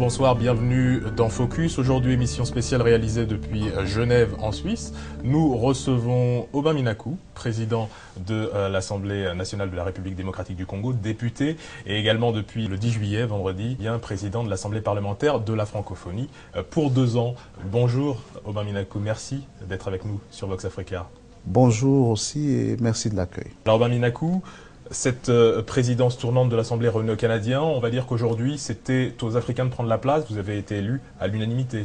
bonsoir, bienvenue dans Focus. Aujourd'hui, émission spéciale réalisée depuis Genève en Suisse. Nous recevons Aubin Minakou, président de l'Assemblée nationale de la République démocratique du Congo, député, et également depuis le 10 juillet, vendredi, bien président de l'Assemblée parlementaire de la francophonie pour 2 ans. Bonjour Aubin Minakou, merci d'être avec nous sur Vox Africa. Bonjour aussi et merci de l'accueil. Alors Aubin Minakou, cette présidence tournante de l'Assemblée réunie aux Canadiens, on va dire qu'aujourd'hui, c'était aux Africains de prendre la place. Vous avez été élu à l'unanimité.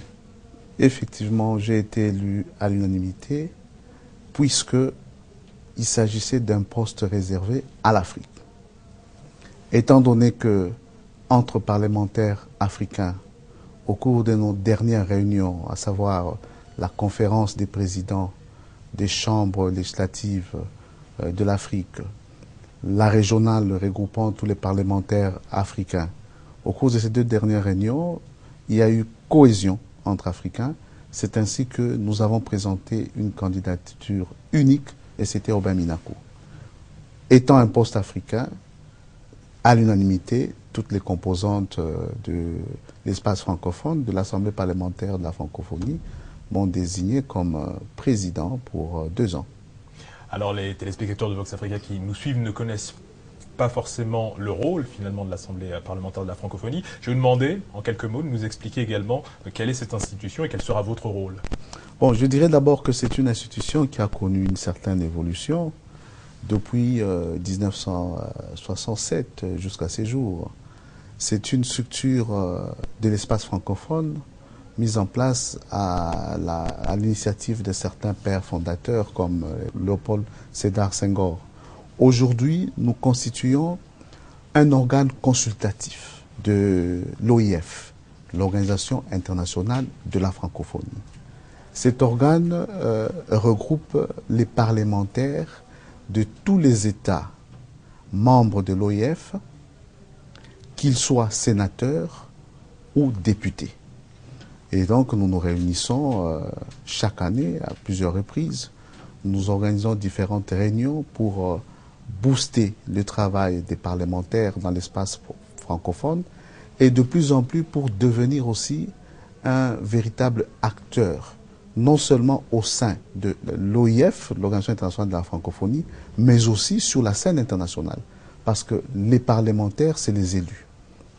Effectivement, j'ai été élu à l'unanimité puisque il s'agissait d'un poste réservé à l'Afrique. Étant donné que, entre parlementaires africains, au cours de nos dernières réunions, à savoir la conférence des présidents des chambres législatives de l'Afrique, la régionale regroupant tous les parlementaires africains. Au cours de ces 2 dernières réunions, il y a eu cohésion entre Africains. C'est ainsi que nous avons présenté une candidature unique et c'était Aubin Minakou. Étant un poste africain, à l'unanimité, toutes les composantes de l'espace francophone, de l'Assemblée parlementaire de la francophonie, m'ont désigné comme président pour 2 ans. Alors les téléspectateurs de Vox Africa qui nous suivent ne connaissent pas forcément le rôle finalement de l'Assemblée parlementaire de la francophonie. Je vais vous demander en quelques mots de nous expliquer également quelle est cette institution et quel sera votre rôle. Bon, je dirais d'abord que c'est une institution qui a connu une certaine évolution depuis 1967 jusqu'à ces jours. C'est une structure de l'espace francophone mise en place à l'initiative de certains pères fondateurs comme Léopold Sédar Senghor. Aujourd'hui, nous constituons un organe consultatif de l'OIF, l'Organisation internationale de la francophonie. Cet organe regroupe les parlementaires de tous les États membres de l'OIF, qu'ils soient sénateurs ou députés. Et donc, nous nous réunissons chaque année à plusieurs reprises. Nous organisons différentes réunions pour booster le travail des parlementaires dans l'espace francophone et de plus en plus pour devenir aussi un véritable acteur, non seulement au sein de l'OIF, l'Organisation internationale de la francophonie, mais aussi sur la scène internationale. Parce que les parlementaires, c'est les élus,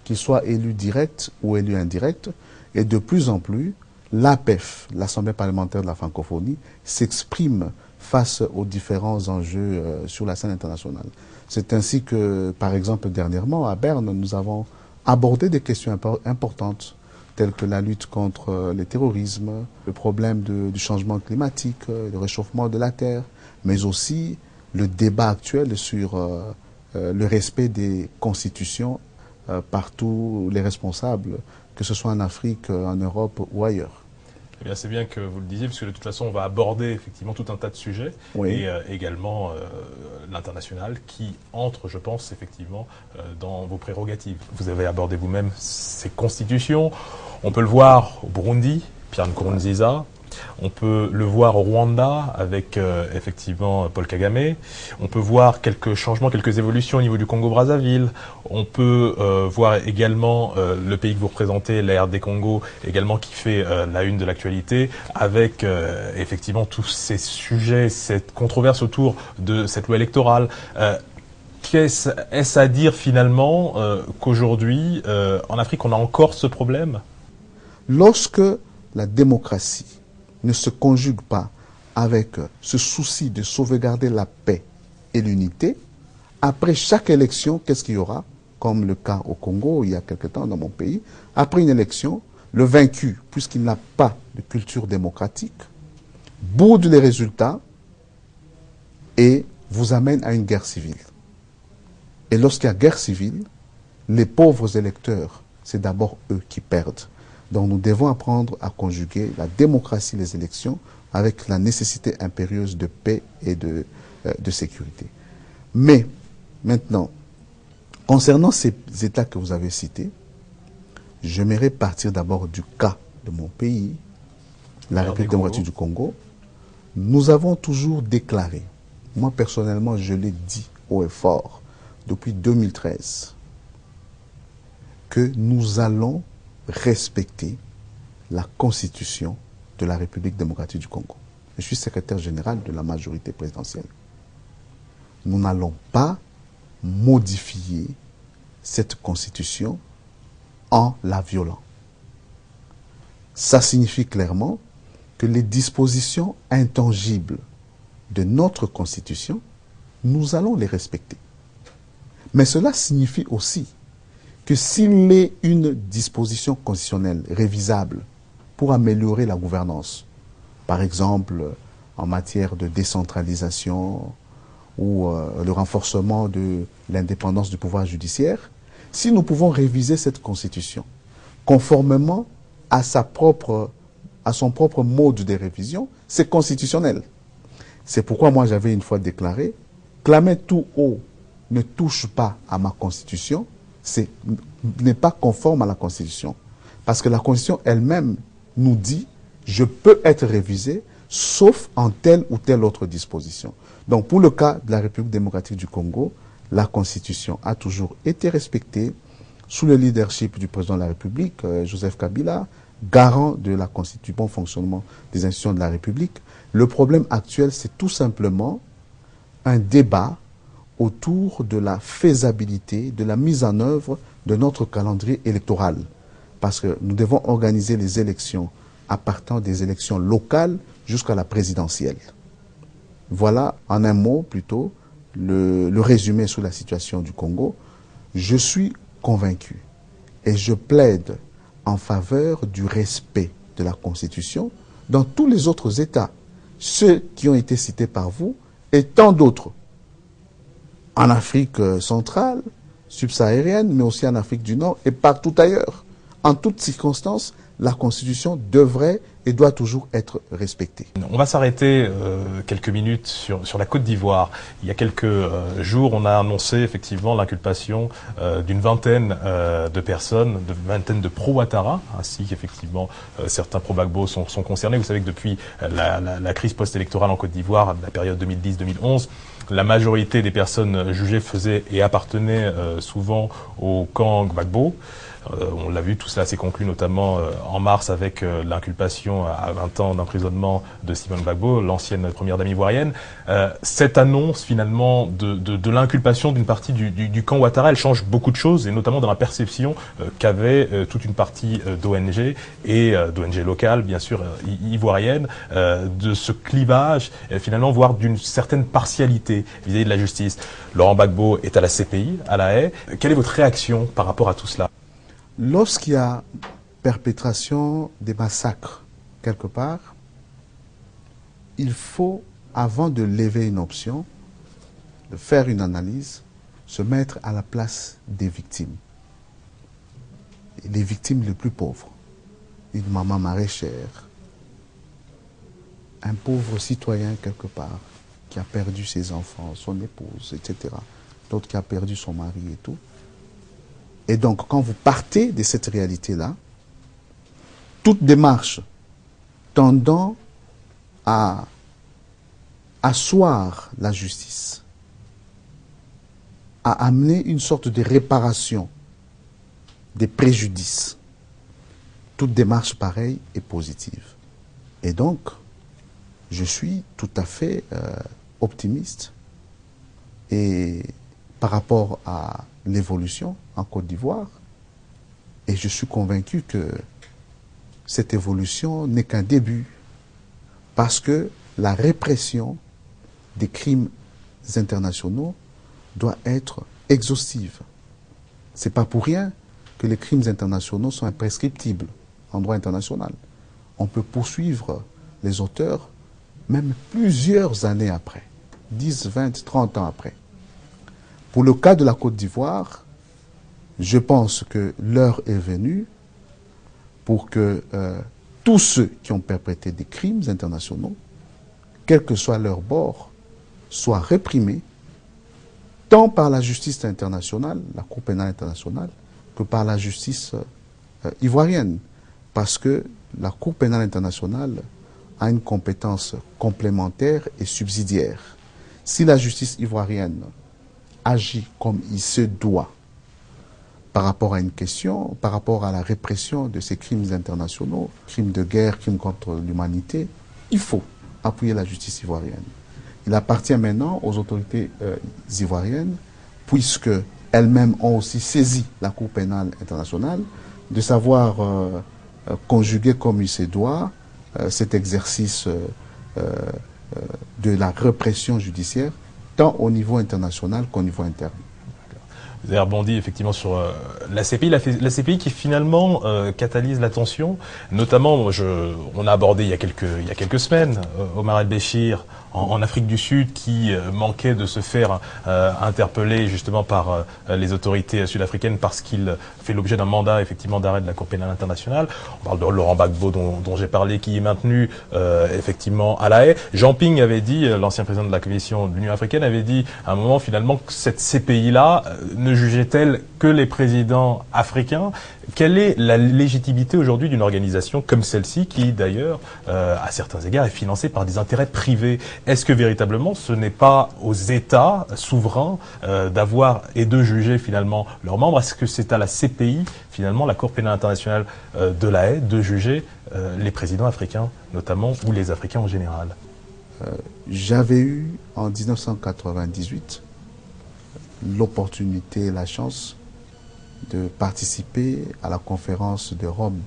qu'ils soient élus directs ou élus indirects. Et de plus en plus, l'APF, l'Assemblée parlementaire de la francophonie, s'exprime face aux différents enjeux sur la scène internationale. C'est ainsi que, par exemple, dernièrement, à Berne, nous avons abordé des questions importantes, telles que la lutte contre le terrorisme, le problème du changement climatique, le réchauffement de la Terre, mais aussi le débat actuel sur le respect des constitutions par tous les responsables, que ce soit en Afrique, en Europe ou ailleurs. Eh bien, c'est bien que vous le disiez, parce que de toute façon, on va aborder effectivement tout un tas de sujets, oui. Et également l'international qui entre, je pense, effectivement, dans vos prérogatives. Vous avez abordé vous-même ces constitutions. On peut le voir au Burundi, Pierre Nkurunziza. On peut le voir au Rwanda avec effectivement Paul Kagame. On peut voir quelques changements, quelques évolutions au niveau du Congo-Brazzaville. On peut voir également le pays que vous représentez, la RD Congo, également qui fait la une de l'actualité, avec effectivement tous ces sujets, cette controverse autour de cette loi électorale. Est-ce à dire finalement qu'aujourd'hui, en Afrique, on a encore ce problème? Lorsque la démocratie ne se conjugue pas avec ce souci de sauvegarder la paix et l'unité, après chaque élection, qu'est-ce qu'il y aura? Comme le cas au Congo, il y a quelque temps dans mon pays, après une élection, le vaincu, puisqu'il n'a pas de culture démocratique, boude les résultats et vous amène à une guerre civile. Et lorsqu'il y a guerre civile, les pauvres électeurs, c'est d'abord eux qui perdent. Donc nous devons apprendre à conjuguer la démocratie, les élections, avec la nécessité impérieuse de paix et de sécurité. Mais maintenant, concernant ces États que vous avez cités, j'aimerais partir d'abord du cas de mon pays, la République démocratique du Congo. Nous avons toujours déclaré, moi personnellement je l'ai dit haut et fort, depuis 2013, que nous allons respecter la Constitution de la République démocratique du Congo. Je suis secrétaire général de la majorité présidentielle. Nous n'allons pas modifier cette Constitution en la violant. Ça signifie clairement que les dispositions intangibles de notre Constitution, nous allons les respecter. Mais cela signifie aussi que s'il est une disposition constitutionnelle révisable pour améliorer la gouvernance, par exemple en matière de décentralisation ou le renforcement de l'indépendance du pouvoir judiciaire, si nous pouvons réviser cette Constitution conformément à son propre mode de révision, c'est constitutionnel. C'est pourquoi moi j'avais une fois déclaré, clamer tout haut ne touche pas à ma Constitution, n'est pas conforme à la Constitution. Parce que la Constitution elle-même nous dit, je peux être révisé, sauf en telle ou telle autre disposition. Donc pour le cas de la République démocratique du Congo, la Constitution a toujours été respectée sous le leadership du président de la République, Joseph Kabila, garant de du bon fonctionnement des institutions de la République. Le problème actuel, c'est tout simplement un débat autour de la faisabilité, de la mise en œuvre de notre calendrier électoral. Parce que nous devons organiser les élections à partir des élections locales jusqu'à la présidentielle. Voilà, en un mot plutôt, le résumé sur la situation du Congo. Je suis convaincu et je plaide en faveur du respect de la Constitution dans tous les autres États, ceux qui ont été cités par vous et tant d'autres, en Afrique centrale, subsaharienne, mais aussi en Afrique du Nord et partout ailleurs. En toutes circonstances, la Constitution devrait et doit toujours être respectée. On va s'arrêter quelques minutes sur la Côte d'Ivoire. Il y a quelques jours, on a annoncé effectivement l'inculpation d'une vingtaine de personnes, d'une vingtaine de pro-Ouattara, ainsi qu'effectivement certains pro-Gbagbo sont concernés. Vous savez que depuis la crise post-électorale en Côte d'Ivoire, la période 2010-2011, la majorité des personnes jugées faisaient et appartenaient souvent au camp Gbagbo. On l'a vu, tout cela s'est conclu notamment en mars avec l'inculpation à 20 ans d'emprisonnement de Simone Gbagbo, l'ancienne première dame ivoirienne. Cette annonce finalement de l'inculpation d'une partie du camp Ouattara, elle change beaucoup de choses, et notamment dans la perception qu'avait toute une partie d'ONG et d'ONG locales, bien sûr ivoiriennes, de ce clivage, finalement, voire d'une certaine partialité vis-à-vis de la justice. Laurent Gbagbo est à la CPI, à La Haye. Quelle est votre réaction par rapport à tout cela ? Lorsqu'il y a perpétration des massacres quelque part, il faut, avant de lever une option, de faire une analyse, se mettre à la place des victimes. Et les victimes les plus pauvres, une maman maraîchère, un pauvre citoyen quelque part, qui a perdu ses enfants, son épouse, etc. D'autres qui a perdu son mari et tout. Et donc, quand vous partez de cette réalité-là, toute démarche tendant à asseoir la justice, à amener une sorte de réparation des préjudices, toute démarche pareille est positive. Et donc, je suis tout à fait optimiste et par rapport à l'évolution en Côte d'Ivoire, et je suis convaincu que cette évolution n'est qu'un début, parce que la répression des crimes internationaux doit être exhaustive. Ce n'est pas pour rien que les crimes internationaux sont imprescriptibles en droit international. On peut poursuivre les auteurs même plusieurs années après, 10, 20, 30 ans après. Pour le cas de la Côte d'Ivoire, je pense que l'heure est venue pour que tous ceux qui ont perpétré des crimes internationaux, quel que soit leur bord, soient réprimés, tant par la justice internationale, la Cour pénale internationale, que par la justice ivoirienne. Parce que la Cour pénale internationale a une compétence complémentaire et subsidiaire. Si la justice ivoirienne agit comme il se doit, par rapport à une question, par rapport à la répression de ces crimes internationaux, crimes de guerre, crimes contre l'humanité, il faut appuyer la justice ivoirienne. Il appartient maintenant aux autorités ivoiriennes, puisque elles-mêmes ont aussi saisi la Cour pénale internationale, de savoir conjuguer comme il se doit cet exercice de la répression judiciaire, tant au niveau international qu'au niveau interne. Vous avez rebondi effectivement sur la CPI, la CPI qui finalement catalyse l'attention, notamment, on a abordé il y a quelques semaines Omar el-Béchir en Afrique du Sud qui manquait de se faire interpeller justement par les autorités sud-africaines parce qu'il fait l'objet d'un mandat effectivement d'arrêt de la Cour pénale internationale. On parle de Laurent Gbagbo dont j'ai parlé, qui est maintenu effectivement à La Haye. Jean Ping avait dit, l'ancien président de la Commission de l'Union africaine, avait dit à un moment finalement que cette CPI-là ne jugeait-elle que les présidents africains. Quelle est la légitimité aujourd'hui d'une organisation comme celle-ci qui, d'ailleurs, à certains égards, est financée par des intérêts privés? Est-ce que véritablement ce n'est pas aux États souverains d'avoir et de juger finalement leurs membres? Est-ce que c'est à la CPI, finalement, la Cour pénale internationale de La Haye, de juger les présidents africains, notamment, ou les Africains en général? J'avais eu, en 1998, l'opportunité et la chance de participer à la conférence de Rome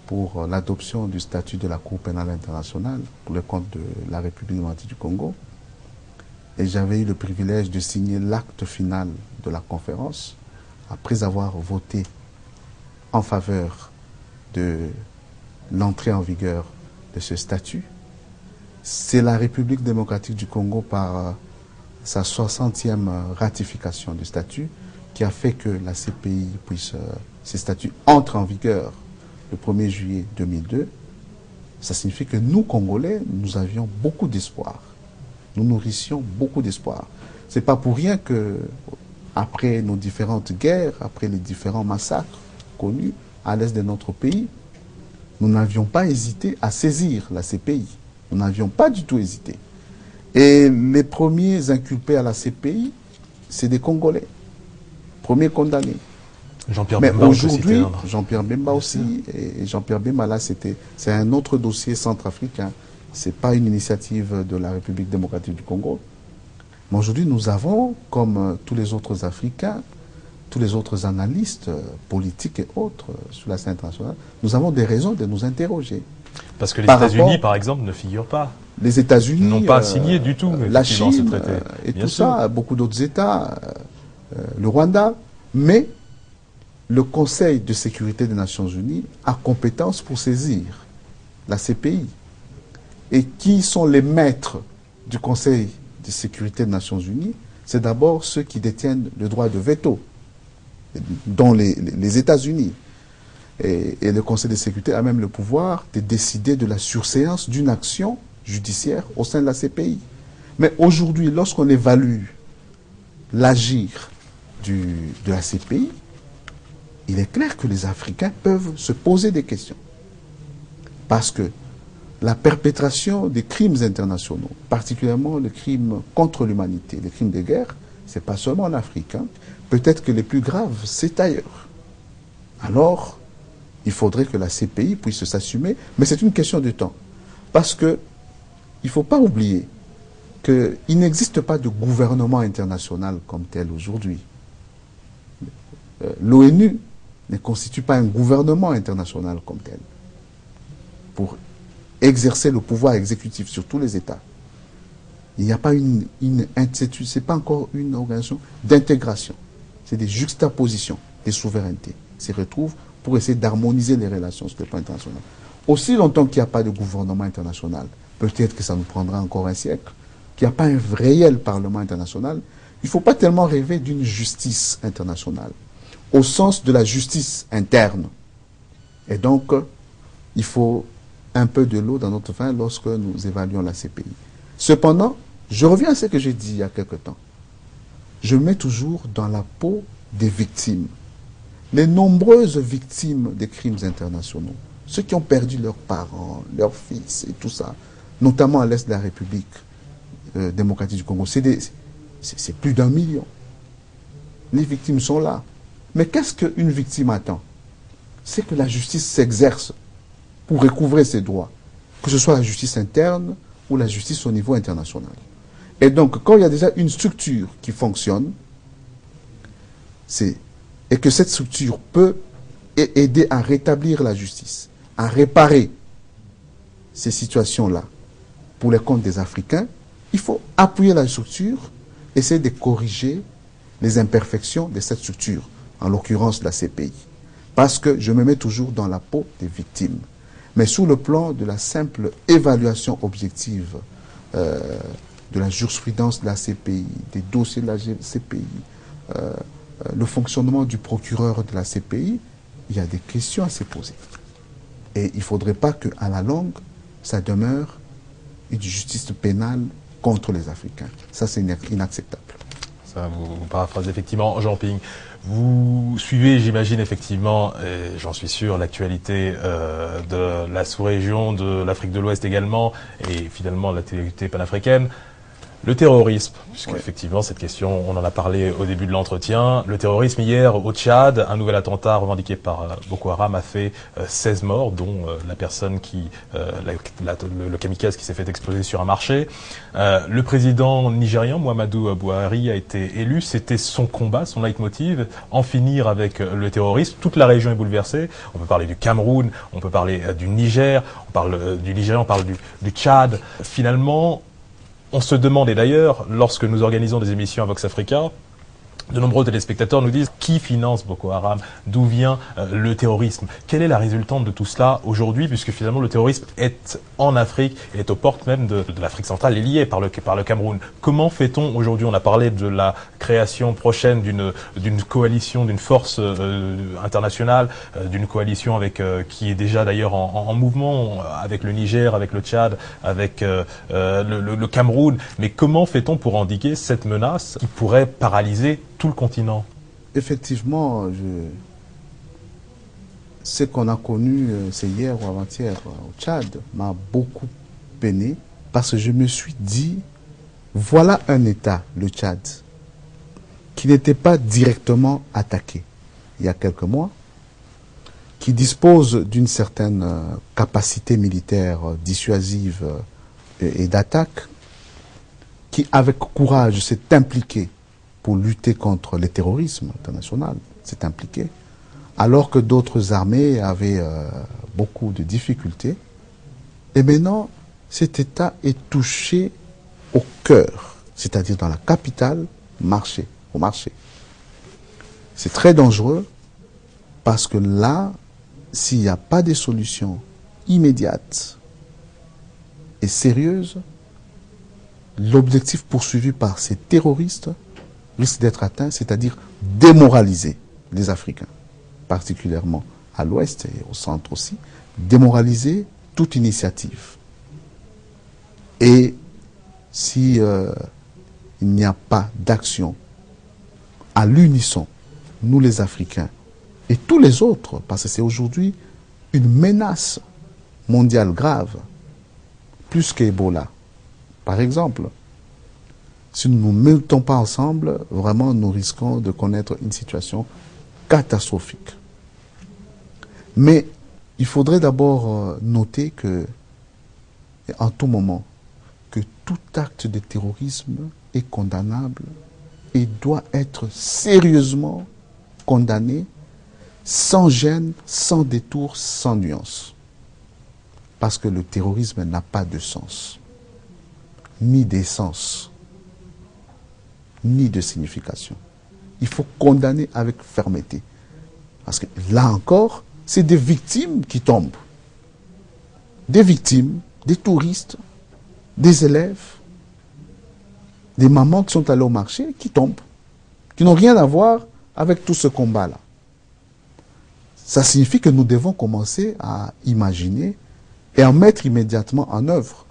pour l'adoption du statut de la Cour pénale internationale pour le compte de la République démocratique du Congo. Et j'avais eu le privilège de signer l'acte final de la conférence après avoir voté en faveur de l'entrée en vigueur de ce statut. C'est la République démocratique du Congo, par sa 60e ratification du statut, qui a fait que la CPI puisse, ces statuts entrent en vigueur le 1er juillet 2002. Ça signifie que nous, Congolais, nous avions beaucoup d'espoir. Nous nourrissions beaucoup d'espoir. C'est pas pour rien que, après nos différentes guerres, après les différents massacres connus à l'est de notre pays, nous n'avions pas hésité à saisir la CPI. Nous n'avions pas du tout hésité. Et les premiers inculpés à la CPI, c'est des Congolais. Premiers condamnés. Jean-Pierre Mais Bemba, aujourd'hui, Jean-Pierre Bemba aussi, et Jean-Pierre Bemba, là, c'est un autre dossier centrafricain. C'est pas une initiative de la République démocratique du Congo. Mais aujourd'hui, nous avons, comme tous les autres Africains, tous les autres analystes politiques et autres sur la scène internationale, nous avons des raisons de nous interroger. Parce que les États-Unis, par exemple, ne figurent pas. Les États-Unis n'ont pas signé du tout la Chine ce traité. Et tout ça, beaucoup d'autres États, le Rwanda, mais le Conseil de sécurité des Nations Unies a compétence pour saisir la CPI. Et qui sont les maîtres du Conseil de sécurité des Nations Unies? C'est d'abord ceux qui détiennent le droit de veto, dont les États-Unis. Et le Conseil de sécurité a même le pouvoir de décider de la surséance d'une action judiciaire au sein de la CPI. Mais aujourd'hui, lorsqu'on évalue l'agir de la CPI, il est clair que les Africains peuvent se poser des questions. Parce que la perpétration des crimes internationaux, particulièrement les crimes contre l'humanité, les crimes de guerre, ce n'est pas seulement en Afrique. Hein. Peut-être que les plus graves, c'est ailleurs. Alors, il faudrait que la CPI puisse s'assumer, mais c'est une question de temps. Parce que il ne faut pas oublier qu'il n'existe pas de gouvernement international comme tel aujourd'hui. L'ONU ne constitue pas un gouvernement international comme tel pour exercer le pouvoir exécutif sur tous les États. Il n'y a pas c'est pas encore une organisation d'intégration. C'est des juxtapositions des souverainetés qui se retrouvent pour essayer d'harmoniser les relations sur le plan international. Aussi longtemps qu'il n'y a pas de gouvernement international, peut-être que ça nous prendra encore un siècle, qu'il n'y a pas un réel Parlement international, il ne faut pas tellement rêver d'une justice internationale, au sens de la justice interne. Et donc, il faut un peu de l'eau dans notre vin lorsque nous évaluons la CPI. Cependant, je reviens à ce que j'ai dit il y a quelque temps. Je mets toujours dans la peau des victimes. Les nombreuses victimes des crimes internationaux, ceux qui ont perdu leurs parents, leurs fils et tout ça, notamment à l'est de la République démocratique du Congo, c'est plus d'1 million. Les victimes sont là. Mais qu'est-ce qu'une victime attend? C'est que la justice s'exerce pour recouvrer ses droits, que ce soit la justice interne ou la justice au niveau international. Et donc, quand il y a déjà une structure qui fonctionne, et que cette structure peut aider à rétablir la justice, à réparer ces situations-là pour les comptes des Africains, il faut appuyer la structure, essayer de corriger les imperfections de cette structure, en l'occurrence la CPI. Parce que je me mets toujours dans la peau des victimes. Mais sous le plan de la simple évaluation objective de la jurisprudence de la CPI, des dossiers de la CPI, le fonctionnement du procureur de la CPI, il y a des questions à se poser. Et il ne faudrait pas qu'à la longue, ça demeure une justice pénale contre les Africains. Ça, c'est inacceptable. Ça, vous paraphrasez effectivement Jean Ping. Vous suivez, j'imagine, effectivement, et j'en suis sûr, l'actualité de la sous-région, de l'Afrique de l'Ouest également, et finalement l'actualité panafricaine. Le terrorisme, puisqu'effectivement, cette question, on en a parlé au début de l'entretien. Le terrorisme, hier, au Tchad, un nouvel attentat revendiqué par Boko Haram a fait 16 morts, dont la personne le kamikaze qui s'est fait exploser sur un marché. Le président nigérian, Muhammadu Buhari, a été élu. C'était son combat, son leitmotiv, en finir avec le terrorisme. Toute la région est bouleversée. On peut parler du Cameroun, on peut parler du Niger, on parle du Nigeria, on parle du Tchad. Finalement, on se demande, et d'ailleurs, lorsque nous organisons des émissions à Vox Africa, de nombreux téléspectateurs nous disent qui finance Boko Haram, d'où vient le terrorisme. Quelle est la résultante de tout cela aujourd'hui, puisque finalement le terrorisme est en Afrique, et est aux portes même de l'Afrique centrale, est lié par le Cameroun. Comment fait-on aujourd'hui? On a parlé de la création prochaine d'une coalition, d'une force internationale, d'une coalition qui est déjà d'ailleurs en mouvement avec le Niger, avec le Tchad, avec le Cameroun. Mais comment fait-on pour endiguer cette menace qui pourrait paralyser tout le continent? Effectivement, ce qu'on a connu, c'est hier ou avant-hier au Tchad, m'a beaucoup peiné parce que je me suis dit, voilà un État, le Tchad, qui n'était pas directement attaqué il y a quelques mois, qui dispose d'une certaine capacité militaire dissuasive et d'attaque, qui avec courage s'est impliqué pour lutter contre le terrorisme international, s'est impliqué, alors que d'autres armées avaient beaucoup de difficultés. Et maintenant, cet État est touché au cœur, c'est-à-dire dans la capitale, au marché. C'est très dangereux parce que là, s'il n'y a pas de solution immédiate et sérieuse, l'objectif poursuivi par ces terroristes risque d'être atteint, c'est-à-dire démoraliser les Africains, particulièrement à l'ouest et au centre aussi, démoraliser toute initiative. Et si il n'y a pas d'action à l'unisson, nous les Africains et tous les autres, parce que c'est aujourd'hui une menace mondiale grave, plus qu'Ebola. Par exemple, si nous ne nous mettons pas ensemble, vraiment nous risquons de connaître une situation catastrophique. Mais il faudrait d'abord noter que, en tout moment, que tout acte de terrorisme est condamnable et doit être sérieusement condamné, sans gêne, sans détour, sans nuance. Parce que le terrorisme n'a pas de sens, ni d'essence, ni de signification. Il faut condamner avec fermeté. Parce que là encore, c'est des victimes qui tombent. Des victimes, des touristes, des élèves, des mamans qui sont allées au marché, qui tombent, qui n'ont rien à voir avec tout ce combat-là. Ça signifie que nous devons commencer à imaginer et à mettre immédiatement en œuvre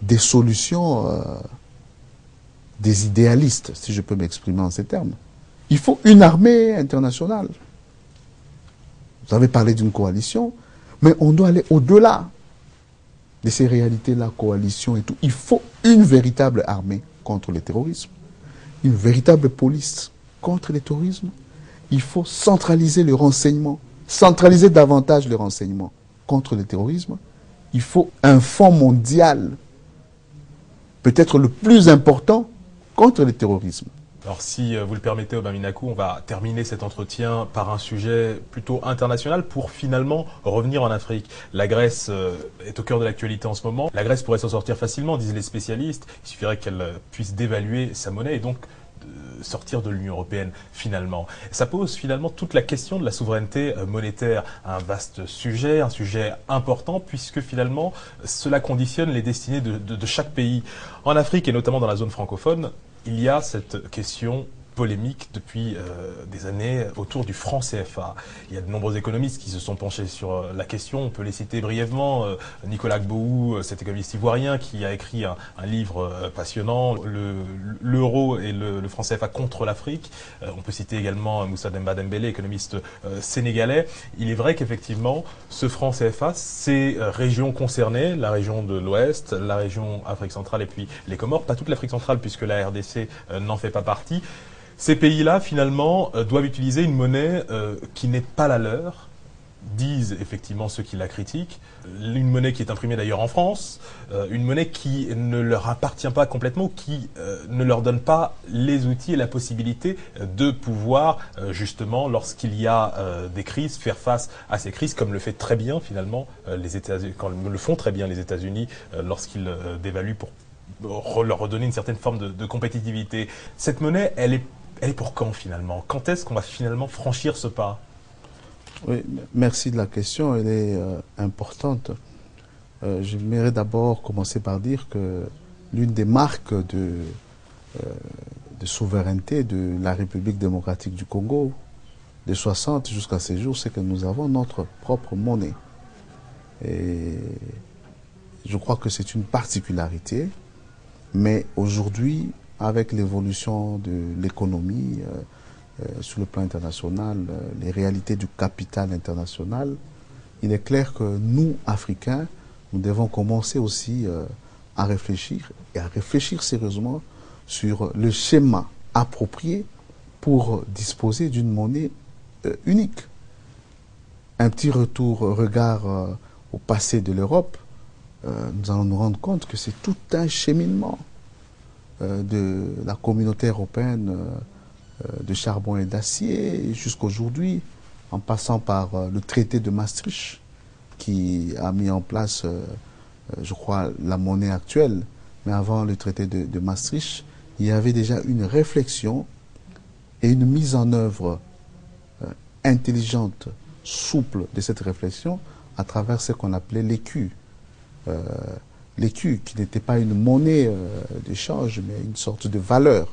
des solutions, des idéalistes, si je peux m'exprimer en ces termes. Il faut une armée internationale. Vous avez parlé d'une coalition, mais on doit aller au-delà de ces réalités-là, coalition et tout. Il faut une véritable armée contre le terrorisme, une véritable police contre le terrorisme, il faut centraliser le renseignement, centraliser davantage le renseignement contre le terrorisme. Il faut un fonds mondial, peut-être le plus important, contre le terrorisme. Alors si vous le permettez, Aubin Minakou, on va terminer cet entretien par un sujet plutôt international pour finalement revenir en Afrique. La Grèce est au cœur de l'actualité en ce moment. La Grèce pourrait s'en sortir facilement, disent les spécialistes. Il suffirait qu'elle puisse dévaluer sa monnaie et donc sortir de l'Union européenne finalement. Ça pose finalement toute la question de la souveraineté monétaire, un vaste sujet, un sujet important puisque finalement cela conditionne les destinées de chaque pays. En Afrique et notamment dans la zone francophone, il y a cette question polémique depuis des années autour du franc CFA. Il y a de nombreux économistes qui se sont penchés sur la question. On peut les citer brièvement. Nicolas Gbowou, cet économiste ivoirien qui a écrit un livre passionnant, l'euro et le franc CFA contre l'Afrique. On peut citer également Moussa Demba Dembélé, économiste sénégalais. Il est vrai qu'effectivement, ce franc CFA, ces régions concernées, la région de l'Ouest, la région Afrique centrale et puis les Comores, pas toute l'Afrique centrale puisque la RDC n'en fait pas partie. Ces pays-là, finalement, doivent utiliser une monnaie qui n'est pas la leur, disent effectivement ceux qui la critiquent, une monnaie qui est imprimée d'ailleurs en France, une monnaie qui ne leur appartient pas complètement, qui ne leur donne pas les outils et la possibilité de pouvoir, justement, lorsqu'il y a des crises, faire face à ces crises, comme le fait très bien, finalement, les États-Unis, quand le font très bien les États-Unis lorsqu'ils dévaluent pour leur redonner une certaine forme de compétitivité. Cette monnaie, elle est pour quand finalement? Quand est-ce qu'on va finalement franchir ce pas? Oui, merci de la question, elle est importante. J'aimerais d'abord commencer par dire que l'une des marques de souveraineté de la République démocratique du Congo, de 60 jusqu'à ces jours, c'est que nous avons notre propre monnaie. Et je crois que c'est une particularité, mais aujourd'hui, avec l'évolution de l'économie sur le plan international, les réalités du capital international, il est clair que nous, Africains, nous devons commencer aussi à réfléchir, et à réfléchir sérieusement sur le schéma approprié pour disposer d'une monnaie unique. Un petit regard au passé de l'Europe, nous allons nous rendre compte que c'est tout un cheminement de la communauté européenne de charbon et d'acier jusqu'aujourd'hui, en passant par le traité de Maastricht qui a mis en place, je crois, la monnaie actuelle. Mais avant le traité de Maastricht, il y avait déjà une réflexion et une mise en œuvre intelligente, souple de cette réflexion à travers ce qu'on appelait l'écu. L'écu, qui n'était pas une monnaie d'échange, mais une sorte de valeur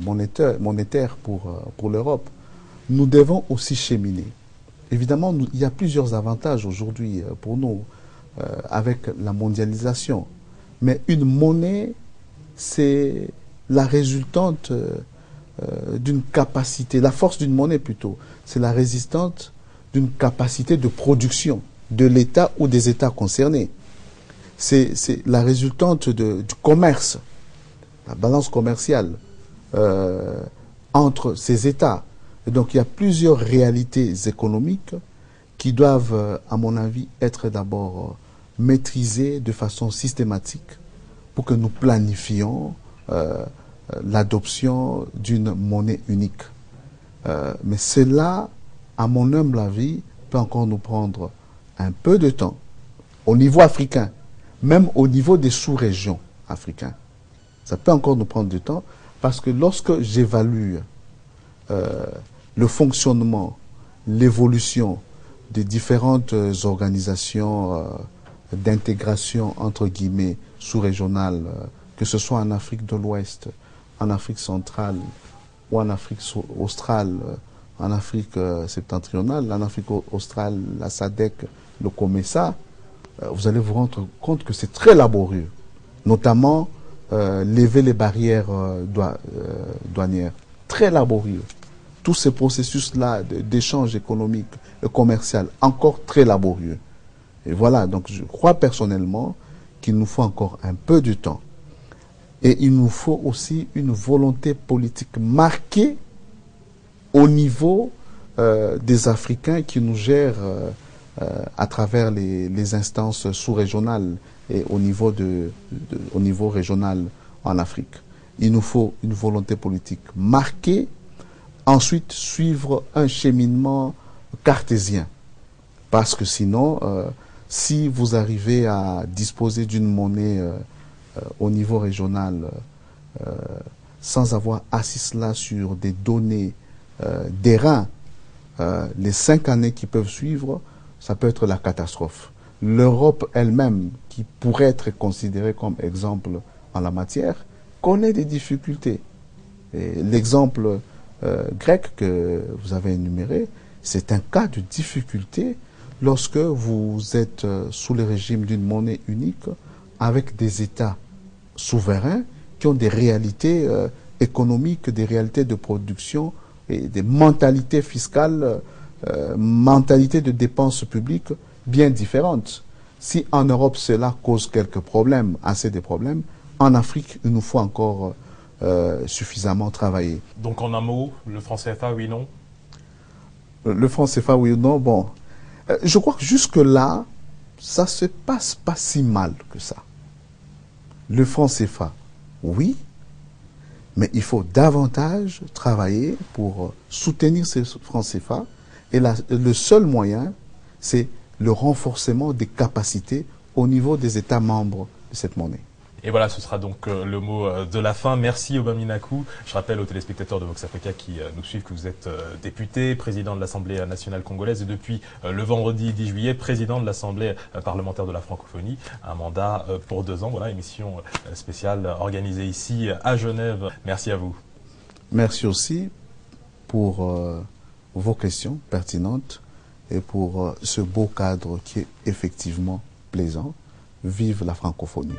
monétaire pour l'Europe. Nous devons aussi cheminer. Évidemment, il y a plusieurs avantages aujourd'hui pour nous avec la mondialisation. Mais une monnaie, c'est la résultante d'une capacité, la force d'une monnaie plutôt, c'est la résistante d'une capacité de production de l'État ou des États concernés. C'est la résultante du commerce, la balance commerciale entre ces États. Et donc il y a plusieurs réalités économiques qui doivent, à mon avis, être d'abord maîtrisées de façon systématique pour que nous planifions l'adoption d'une monnaie unique. Mais cela, à mon humble avis, peut encore nous prendre un peu de temps au niveau africain, même au niveau des sous-régions africaines. Ça peut encore nous prendre du temps parce que lorsque j'évalue le fonctionnement, l'évolution des différentes organisations d'intégration, entre guillemets, sous-régionales, que ce soit en Afrique de l'Ouest, en Afrique centrale ou en Afrique australe, en Afrique septentrionale, en Afrique australe, la SADC, le COMESA, vous allez vous rendre compte que c'est très laborieux, notamment lever les barrières douanières, très laborieux. Tous ces processus-là d'échange économique et commercial, encore très laborieux. Et voilà, donc je crois personnellement qu'il nous faut encore un peu de temps. Et il nous faut aussi une volonté politique marquée au niveau des Africains qui nous gèrent à travers les instances sous-régionales et au niveau régional en Afrique. Il nous faut une volonté politique marquée, ensuite suivre un cheminement cartésien. Parce que sinon, si vous arrivez à disposer d'une monnaie au niveau régional sans avoir assis cela sur des données d'airain, les 5 années qui peuvent suivre, ça peut être la catastrophe. L'Europe elle-même, qui pourrait être considérée comme exemple en la matière, connaît des difficultés. L'exemple grec que vous avez énuméré, c'est un cas de difficulté lorsque vous êtes sous le régime d'une monnaie unique avec des États souverains qui ont des réalités économiques, des réalités de production et des mentalités fiscales, mentalités de dépenses publiques bien différentes. Si en Europe cela cause quelques problèmes, assez de problèmes, en Afrique il nous faut encore suffisamment travailler. Donc en un mot, le franc CFA, oui, non? Le franc CFA, oui ou non, bon. Je crois que jusque-là, ça se passe pas si mal que ça. Le franc CFA, oui, mais il faut davantage travailler pour soutenir ce franc CFA. Et le seul moyen, c'est le renforcement des capacités au niveau des États membres de cette monnaie. Et voilà, ce sera donc le mot de la fin. Merci Obama Minaku. Je rappelle aux téléspectateurs de Vox Africa qui nous suivent que vous êtes député, président de l'Assemblée nationale congolaise et depuis le vendredi 10 juillet, président de l'Assemblée parlementaire de la francophonie. Un mandat pour 2 ans. Voilà, émission spéciale organisée ici à Genève. Merci à vous. Merci aussi pour vos questions pertinentes et pour ce beau cadre qui est effectivement plaisant. Vive la francophonie.